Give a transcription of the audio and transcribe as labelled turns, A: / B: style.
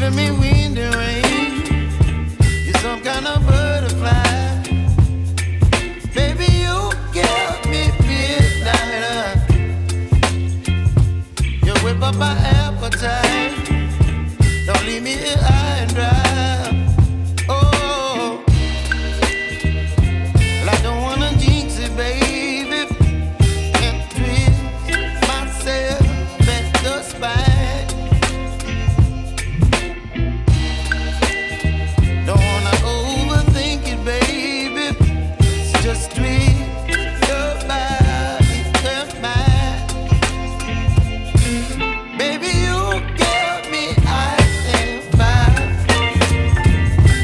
A: give me wind and rain. You're some kind of butterfly. Baby, you give me midnight. You whip up my appetite.